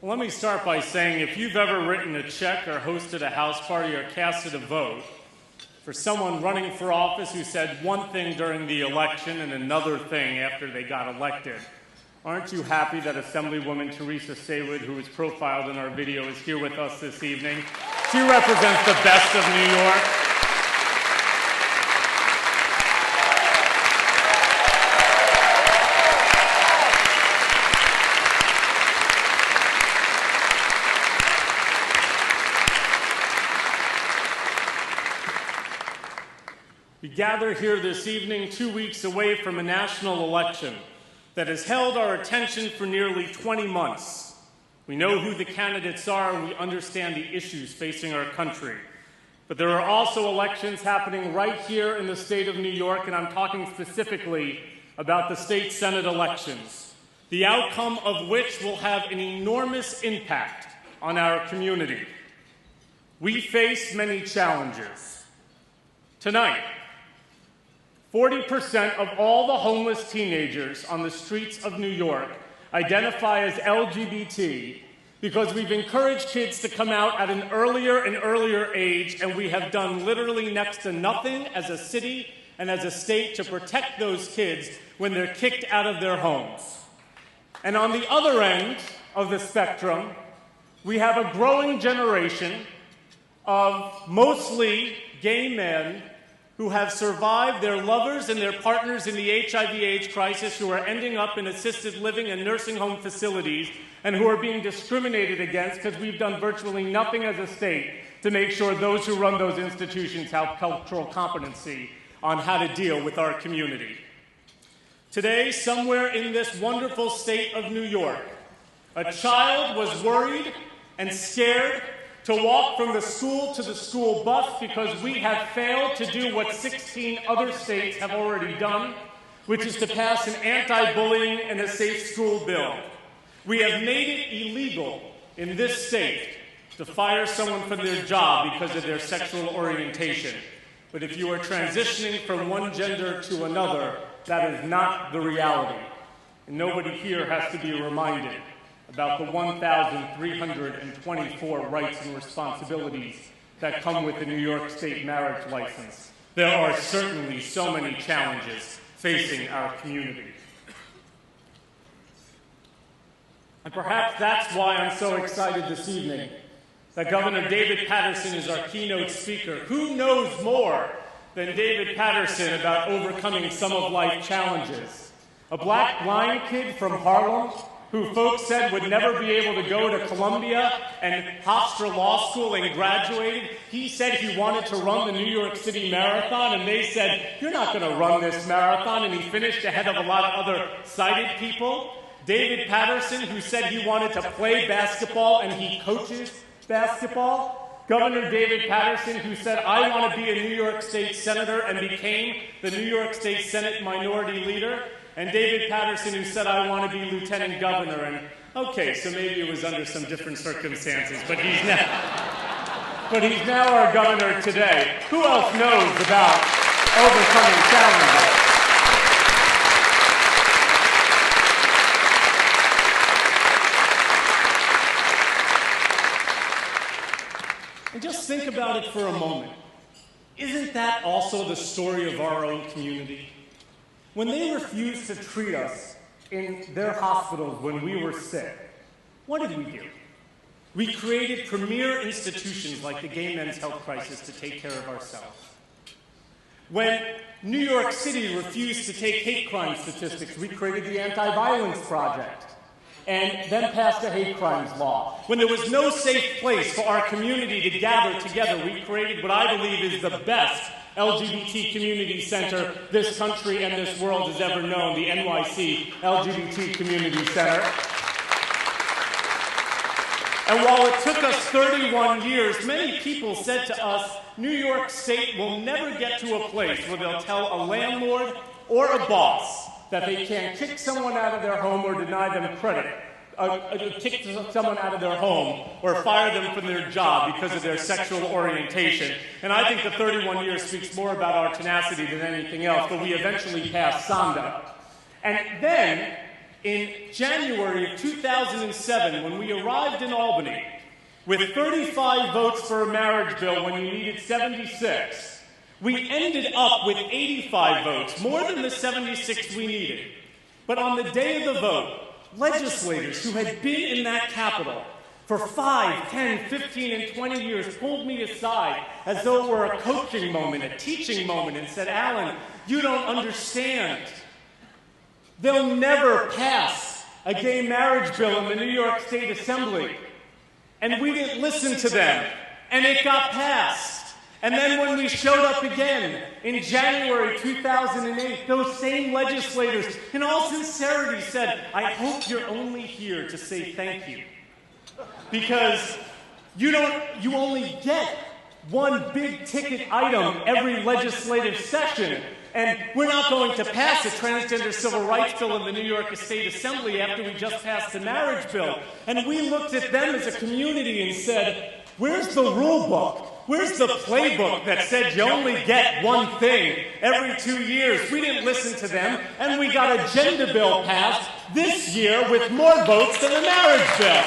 Well, let me start by saying if you've ever written a check or hosted a house party or casted a vote for someone running for office who said one thing during the election and another thing after they got elected, aren't you happy that Assemblywoman Teresa Saywood, who is profiled in our video, is here with us this evening? She represents the best of New York. We gather here this evening 2 weeks away from a national election that has held our attention for nearly 20 months. We know who the candidates are and we understand the issues facing our country. But there are also elections happening right here in the state of New York, and I'm talking specifically about the state Senate elections, the outcome of which will have an enormous impact on our community. We face many challenges. Tonight, 40% of all the homeless teenagers on the streets of New York identify as LGBT because we've encouraged kids to come out at an earlier and earlier age, and we have done literally next to nothing as a city and as a state to protect those kids when they're kicked out of their homes. And on the other end of the spectrum, we have a growing generation of mostly gay men who have survived their lovers and their partners in the HIV/AIDS crisis, who are ending up in assisted living and nursing home facilities, and who are being discriminated against because we've done virtually nothing as a state to make sure those who run those institutions have cultural competency on how to deal with our community. Today, somewhere in this wonderful state of New York, a child was worried and scared to walk from the school to the school bus because we have failed to do what 16 other states have already done, which is to pass an anti-bullying and a safe school bill. We have made it illegal in this state to fire someone from their job because of their sexual orientation. But if you are transitioning from one gender to another, that is not the reality. And nobody here has to be reminded about the 1,324 rights and responsibilities that come with the New York State marriage license. There are certainly so many challenges facing our community. And perhaps that's why I'm so excited this evening that Governor David Paterson is our keynote speaker. Who knows more than David Paterson about overcoming some of life's challenges? A black blind kid from Harlem who folks said would never be able to go to Columbia and Hofstra Law School and graduated. He said he wanted to run the New York City Marathon, and they said, "You're not going to run this marathon," and he finished ahead of a lot of other sighted people. David Paterson, who said he wanted to play basketball, and he coaches basketball. Governor David Paterson, who said, "I want to be a New York State Senator," and became the New York State Senate Minority Leader. And David Paterson, who said, "I want to be Lieutenant Governor." And okay, so maybe it was under some different circumstances, but he's now our governor today. Who else knows about overcoming challenges? And just think about it for a moment. Isn't that also the story of our own community? When they refused to treat us in their hospitals when we were sick, what did we do? We created premier institutions like the Gay Men's Health Crisis to take care of ourselves. When New York City refused to take hate crime statistics, we created the Anti-Violence Project and then passed a hate crimes law. When there was no safe place for our community to gather together, we created what I believe is the best LGBT community center this country and this world has ever known, the NYC LGBT Community Center. And while it took us 31 years, many people said to us, New York State will never get to a place where they'll tell a landlord or a boss that they can't kick someone out of their home or deny them credit, kick someone out of their home or fire them from their job because of their sexual orientation. And I think the 31 years speaks more about our tenacity than anything else, but we eventually passed SONDA. And then in January of 2007, when we arrived in Albany with 35 votes for a marriage bill when you needed 76, we ended up with 85 votes, more than the 76 we needed. But on the day of the vote, legislators who had been in that Capitol for 5, 10, 15, and 20 years pulled me aside as though it were a coaching moment, a teaching moment, and said, "Alan, you don't understand. They'll never pass a gay marriage bill in the New York State Assembly." And we didn't listen to them, and it got passed. And then when we showed up again in January 2008, those same legislators, in all sincerity, said, "I hope you're only here to say thank you. Because you only get one big ticket item every legislative session. And we're not going to pass a transgender civil rights bill in the New York State Assembly after we just passed the marriage bill." And we looked at them as a community and said, "Where's the rule book? Where's the playbook that said you only get one thing every 2 years?" We didn't listen to them, and we got a gender bill passed this year with more votes than the marriage bill.